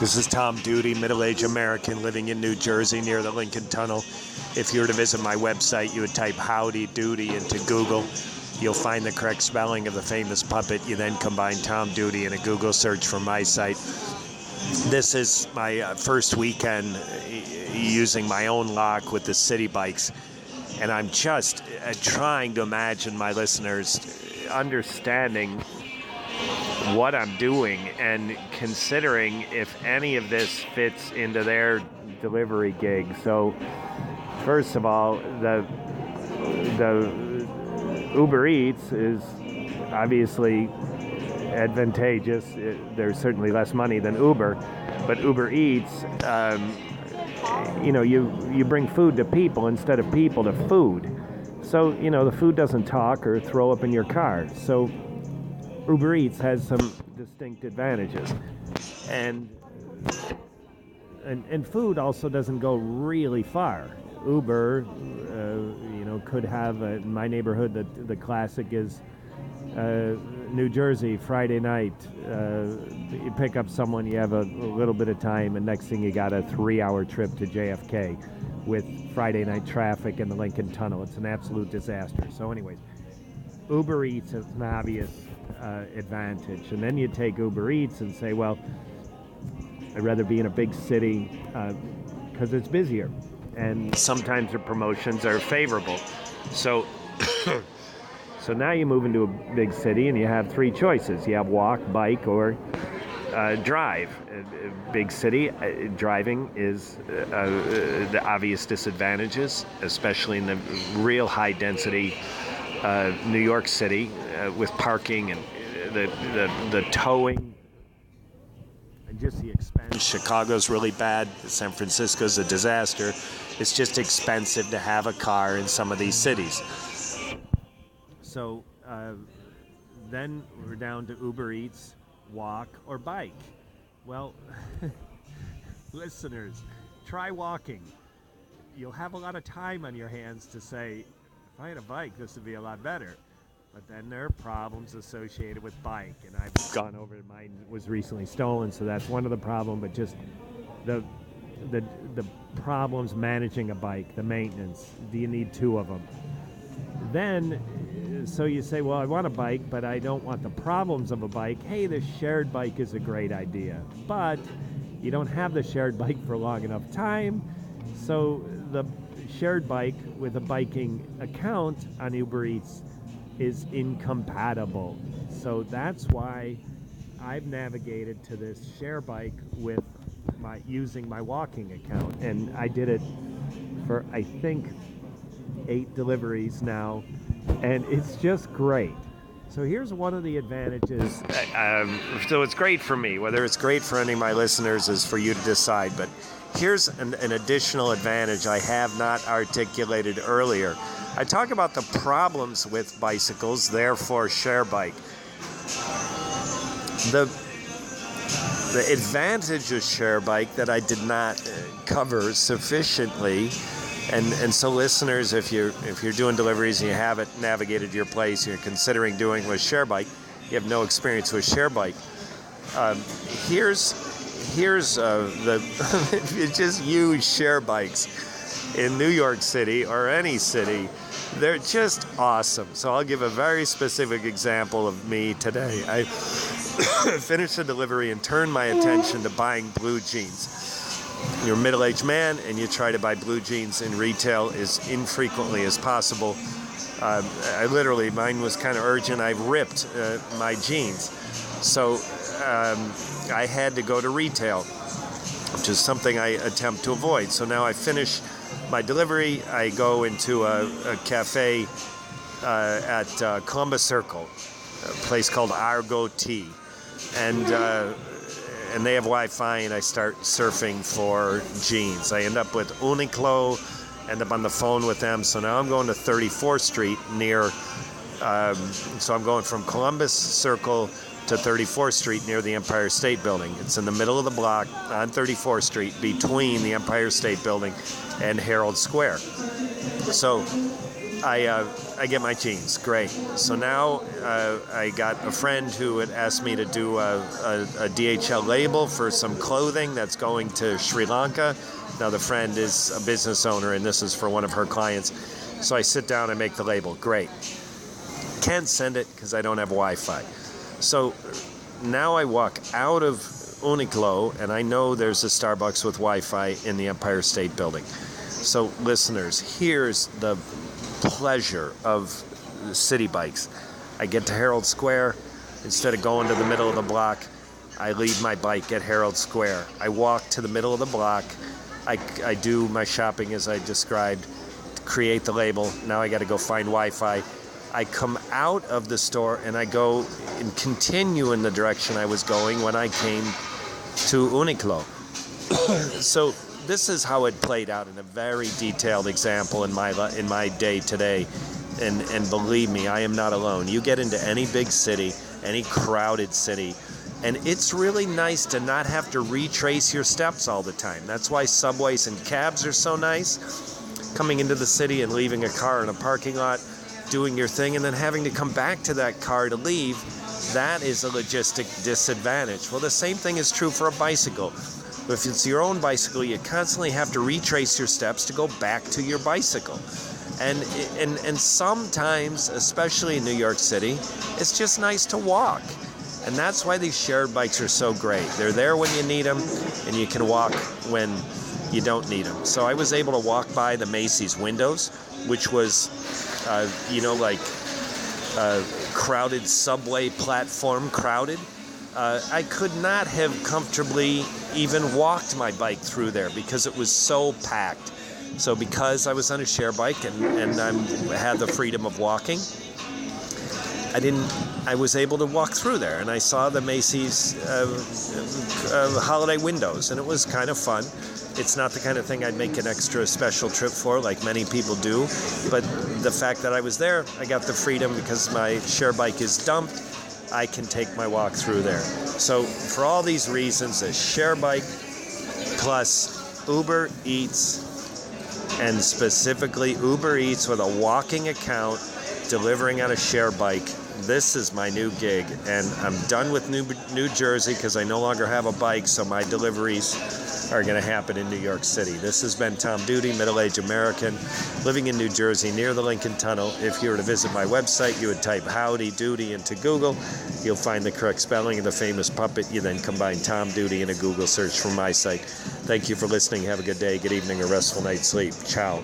This is Tom Duty, middle-aged American living in New Jersey near the Lincoln Tunnel. If you were to visit my website, you would type Howdy Doody into Google. You'll find the correct spelling of the famous puppet. You then combine Tom Duty in a Google search for my site. This is my first weekend using my own lock with the city bikes. And I'm just trying to imagine my listeners understanding what I'm doing and considering if any of this fits into their delivery gig. So, first of all, the Uber Eats is obviously advantageous. There's certainly less money than Uber, but Uber Eats, you bring food to people instead of people to food. So, the food doesn't talk or throw up in your car. So Uber Eats has some distinct advantages. And food also doesn't go really far. Uber, could have, in my neighborhood, the classic is New Jersey, Friday night. You pick up someone, you have a little bit of time, and next thing you got a 3-hour trip to JFK with Friday night traffic in the Lincoln Tunnel. It's an absolute disaster. So anyways, Uber Eats is an obvious advantage. And then you take Uber Eats and say, well, I'd rather be in a big city because it's busier. And sometimes the promotions are favorable. So now you move into a big city and you have three choices. You have walk, bike, or drive. A big city, driving is the obvious disadvantages, especially in the real high density New York City with parking and the towing and just the expense. Chicago's really bad. San Francisco's a disaster. It's just expensive to have a car in some of these cities. So then we're down to Uber Eats, walk, or bike. Well, listeners, try walking. You'll have a lot of time on your hands to say, if I had a bike, this would be a lot better. But then there are problems associated with bike, and I've gone over it. Mine was recently stolen, so that's one of the problems. But just the problems managing a bike, the maintenance. Do you need two of them? Then, so you say, well, I want a bike, but I don't want the problems of a bike. Hey, the shared bike is a great idea, but you don't have the shared bike for long enough time. So the shared bike with a biking account on Uber Eats is incompatible. So that's why I've navigated to this share bike with using my walking account. And I did it for, I think, 8 deliveries now, and it's just great. So here's one of the advantages. So it's great for me. Whether it's great for any of my listeners is for you to decide. But here's an additional advantage I have not articulated earlier. I talk about the problems with bicycles, therefore share bike. The advantage of share bike that I did not cover sufficiently. And so listeners, if you're doing deliveries and you haven't navigated your place, you're considering doing with share bike, you have no experience with share bike. Here's the just use share bikes in New York City or any city. They're just awesome. So I'll give a very specific example of me today. I finished a delivery and turned my attention to buying blue jeans. You're a middle-aged man and you try to buy blue jeans in retail as infrequently as possible. Mine was kind of urgent. I ripped my jeans. So I had to go to retail, which is something I attempt to avoid. So now I finish my delivery. I go into a cafe at Columbus Circle, a place called Argo Tea. And they have Wi-Fi, and I start surfing for jeans. I end up with Uniqlo, end up on the phone with them. So now I'm going to 34th Street so I'm going from Columbus Circle to 34th Street near the Empire State Building. It's in the middle of the block on 34th Street between the Empire State Building and Herald Square. So I get my jeans. Great. So now I got a friend who had asked me to do a DHL label for some clothing that's going to Sri Lanka. Now the friend is a business owner, and this is for one of her clients. So I sit down and make the label. Great. Can't send it because I don't have Wi-Fi. So now I walk out of Uniqlo, and I know there's a Starbucks with Wi-Fi in the Empire State Building. So listeners, here's the pleasure of city bikes. I get to Herald Square. Instead of going to the middle of the block, I leave my bike at Herald Square. I walk to the middle of the block. I do my shopping as I described, create the label. Now I got to go find Wi-Fi. I come out of the store and I go and continue in the direction I was going when I came to Uniqlo. So this is how it played out in a very detailed example in my day today. And believe me, I am not alone. You get into any big city, any crowded city, and it's really nice to not have to retrace your steps all the time. That's why subways and cabs are so nice. Coming into the city and leaving a car in a parking lot, doing your thing, and then having to come back to that car to leave, that is a logistic disadvantage. Well, the same thing is true for a bicycle. If it's your own bicycle, you constantly have to retrace your steps to go back to your bicycle. And sometimes, especially in New York City, it's just nice to walk. And that's why these shared bikes are so great. They're there when you need them, and you can walk when you don't need them. So I was able to walk by the Macy's windows, which was, crowded subway platform, crowded. I could not have comfortably even walked my bike through there because it was so packed. So because I was on a share bike and I had the freedom of walking, I was able to walk through there, and I saw the Macy's holiday windows, and it was kind of fun. It's not the kind of thing I'd make an extra special trip for, like many people do, but the fact that I was there, I got the freedom because my share bike is dumped. I can take my walk through there. So for all these reasons, a share bike plus Uber Eats, and specifically Uber Eats with a walking account, delivering on a share bike, this is my new gig. And I'm done with New Jersey because I no longer have a bike, so my deliveries are going to happen in New York City. This has been Tom Duty, middle-aged American, living in New Jersey near the Lincoln Tunnel. If you were to visit my website, you would type Howdy Doody into Google. You'll find the correct spelling of the famous puppet. You then combine Tom Duty in a Google search from my site. Thank you for listening. Have a good day, good evening, or restful night's sleep. Ciao.